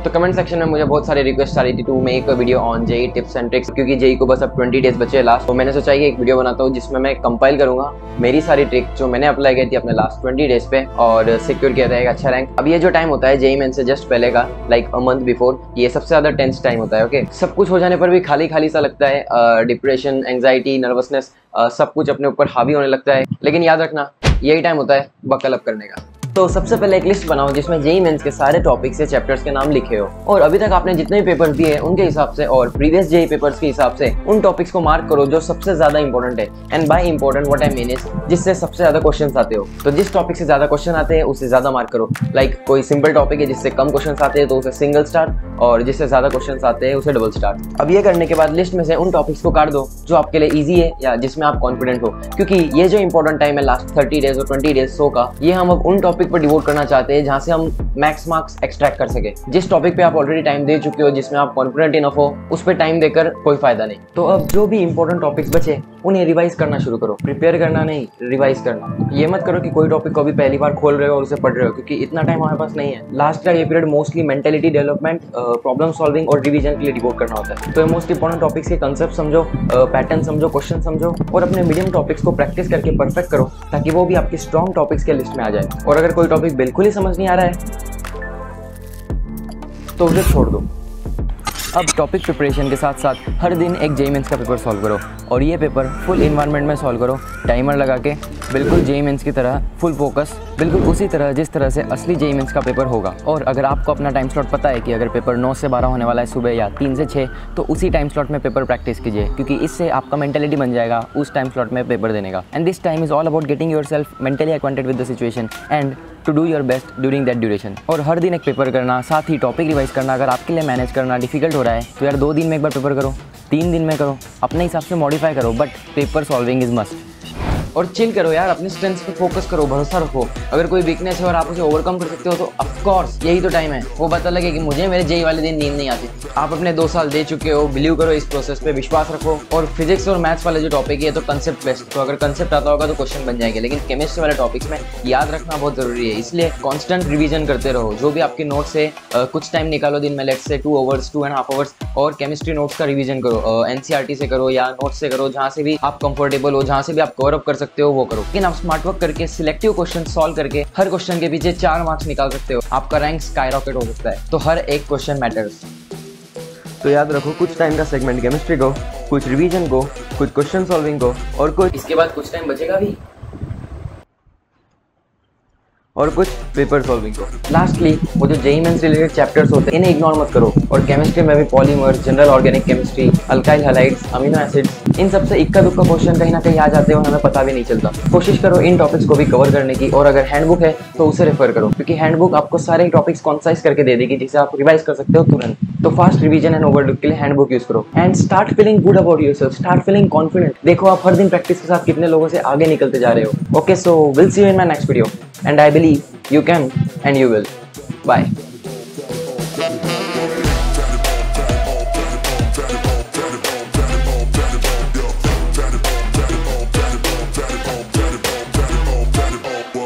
तो comment section में मुझे बहुत सारे रिक्वेस्ट आ रही थी to make a video on JE tips and tricks, क्योंकि जेई को बस अब 20 डेज बचे लास्ट। तो मैंने सोचा कि एक वीडियो बनाता हूँ जिसमें मैं कंपाइल करूंगा मेरी सारी ट्रिक जो मैंने अप्लाई की थी अपने लास्ट 20 डेज पे और सिक्योर किया था एक अच्छा रैंक। अब ये जो टाइम होता है जेई मेन से जस्ट पहले का, लाइक अ मंथ बिफोर, ये सबसे ज्यादा टेंस टाइम होता है। ओके, सब कुछ हो जाने पर भी खाली खाली सा लगता है, डिप्रेशन, एंजाइटी, नर्वसनेस, सब कुछ अपने ऊपर हावी होने लगता है। लेकिन याद रखना, यही टाइम होता है बकल अप करने का। तो सबसे पहले एक लिस्ट बनाओ जिसमें जेई मेंस के सारे टॉपिक्स या चैप्टर्स के नाम लिखे हो और अभी तक आपने जितने भी पेपर्स दिए हैं उनके हिसाब से और प्रीवियस जेई पेपर्स के हिसाब से उन टॉपिक्स को मार्क करो जो सबसे ज्यादा इंपॉर्टेंट है। And by important what I mean is जिससे सबसे ज्यादा क्वेश्चंस आते हो। तो जिस टॉपिक से ज्यादा क्वेश्चन आते हैं उससे ज्यादा मार्क करो। लाइक कोई सिंपल टॉपिक है जिससे कम क्वेश्चन आते हैं तो उसे सिंगल स्टार, और जिससे ज्यादा क्वेश्चन आते हैं उसे डबल स्टार। अब ये करने के बाद लिस्ट में से उन टॉपिक्स को काट दो जो आपके लिए ईजी है या जिसमें आप कॉन्फिडेंट हो, क्योंकि ये जो इंपॉर्टेंट टाइम है लास्ट 30 डेज और 20 डेज शो का, ये हम अब उन टॉपिक पर डिवोट करना चाहते हैं जहां से हम मैक्स मार्क्स एक्सट्रैक्ट कर सके। जिस टॉपिक पे आप ऑलरेडी टाइम दे चुके हो, जिसमें आप कॉन्फिडेंट इनफ हो, उस पे टाइम देकर कोई फायदा नहीं। तो अब जो भी इंपॉर्टेंट टॉपिक्स बचे उन्हें रिवाइज करना शुरू करो। प्रिपेयर करना नहीं, रिवाइज करना। ये मत करो कि कोई टॉपिक को भी पहली बार खोल रहे हो और उसे पढ़ रहे हो, क्योंकि इतना टाइम हमारे पास नहीं है। लास्ट का ये period mostly mentality development, problem solving और रिवीजन के लिए डिवोट करना होता है। तो ये मोस्ट इंपॉर्टेंट टॉपिक्स के कंसेप्ट समझो, पैटर्न समझो, क्वेश्चन समझो और अपने मीडियम टॉपिक्स को प्रैक्टिस करके परफेक्ट करो ताकि वो भी आपके स्ट्रॉन्ग टॉपिक्स के लिस्ट में आ जाए। और अगर कोई टॉपिक बिल्कुल ही समझ नहीं आ रहा है तो उसे छोड़ दो। अब टॉपिक प्रिपरेशन के साथ साथ हर दिन एक जेई मेंस का पेपर सॉल्व करो और ये पेपर फुल इन्वायरमेंट में सॉल्व करो, टाइमर लगा के, बिल्कुल जेई मेंस की तरह फुल फोकस, बिल्कुल उसी तरह जिस तरह से असली जेई मेंस का पेपर होगा। और अगर आपको अपना टाइम स्लॉट पता है कि अगर पेपर 9 से 12 होने वाला है सुबह या 3 से 6, तो उसी टाइम स्लॉट में पेपर प्रैक्टिस कीजिए, क्योंकि इससे आपका मेंटेलिटी बन जाएगा उस टाइम स्लॉट में पेपर देने का। And this time is all about getting yourself mentally acquainted with the situation and to do your best during that duration. और हर दिन एक पेपर करना, साथ ही टॉपिक रिवाइज करना अगर आपके लिए मैनेज करना डिफिकल्ट हो रहा है तो यार 2 दिन में एक बार पेपर करो, 3 दिन में करो, अपने हिसाब से मॉडिफाई करो, but paper solving is must. और चिल करो यार, अपनी स्ट्रेंथ्स पे फोकस करो, भरोसा रखो। अगर कोई वीकनेस है और आप उसे ओवरकम कर सकते हो तो ऑफ कोर्स यही तो टाइम है। वो पता लगे कि मुझे मेरे जेई वाले दिन नींद नहीं आती। आप अपने 2 साल दे चुके हो, बिलीव करो इस प्रोसेस पे, विश्वास रखो। और फिजिक्स और मैथ्स वाले जो टॉपिक है तो कंसेप्ट बेस्ट, तो अगर कंसेप्ट आता होगा तो क्वेश्चन बन जाएंगे। लेकिन केमिस्ट्री वाले टॉपिक्स में याद रखना बहुत जरूरी है, इसलिए कॉन्स्टेंट रिविजन करते रहो। जो भी आपके नोट्स है कुछ टाइम निकालो दिन में, लेट्स से 2 आवर्स 2.5 आवर्स, और केमिस्ट्री नोट्स का रिविजन करो। एनसीईआरटी से करो या नोट्स से करो, जहाँ से भी आप कंफर्टेबल हो, जहाँ से भी आप कवर अप कर सकते हो वो करो। लेकिन आप स्मार्ट वर्क करके सिलेक्टिव क्वेश्चन सॉल्व करके हर क्वेश्चन के पीछे 4 मार्क्स निकाल सकते हो। आपका रैंक स्काई रॉकेट हो सकता है। तो हर एक क्वेश्चन मैटर्स। तो याद रखो, कुछ टाइम का सेगमेंट केमिस्ट्री को, कुछ रिवीजन को, कुछ क्वेश्चन सॉल्विंग को, और कुछ इसके बाद कुछ टाइम बचेगा भी और कुछ पेपर सॉल्विंग को। लास्टली वो जो जेई मेंस रिलेटेड चैप्टर्स होते हैं इन्हें इग्नोर मत करो। और केमिस्ट्री में भी polymer, general organic chemistry, alkyl halides, amino acids, इन सबसे इक्का दुक्का क्वेश्चन कहीं ना कहीं आ जाते हैं और हमें पता भी नहीं चलता। कोशिश करो इन टॉपिक्स को भी कवर करने की, और अगर हैंडबुक है तो उसे रेफर करो, क्योंकि हैंडबुक आपको सारे टॉपिक्स कॉन्साइज करके दे देगी जिसे आप रिवाइज कर सकते हो तुरंत। तो फास्ट रिवीजन एंड ओवरलुक के लिए हैंडबुक यूज करो and start feeling good about yourself, start feeling confident. देखो आप हर दिन प्रैक्टिस के साथ कितने लोगों से आगे निकलते जा रहे हो। Okay, so will see you in my next video and I believe you can and you will. Bye.